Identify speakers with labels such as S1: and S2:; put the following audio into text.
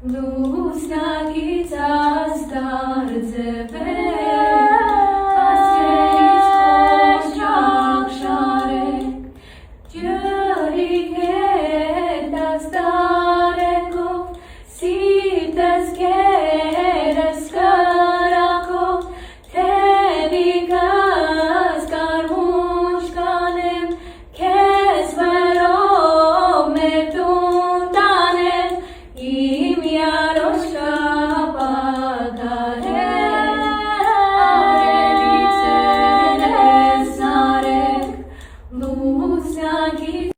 S1: Լուսնագից աստարձև է, ասերից խոշակ շարեք, ջրիկ հետ աստարեկով, սիրտս կերս կարակով, թևիկս կարմուշ կանեմ, կեզ վրով մեր տուն տանեմ, իմ յարոշկա պադարել, արևից էլ ես արեք, լուսնագից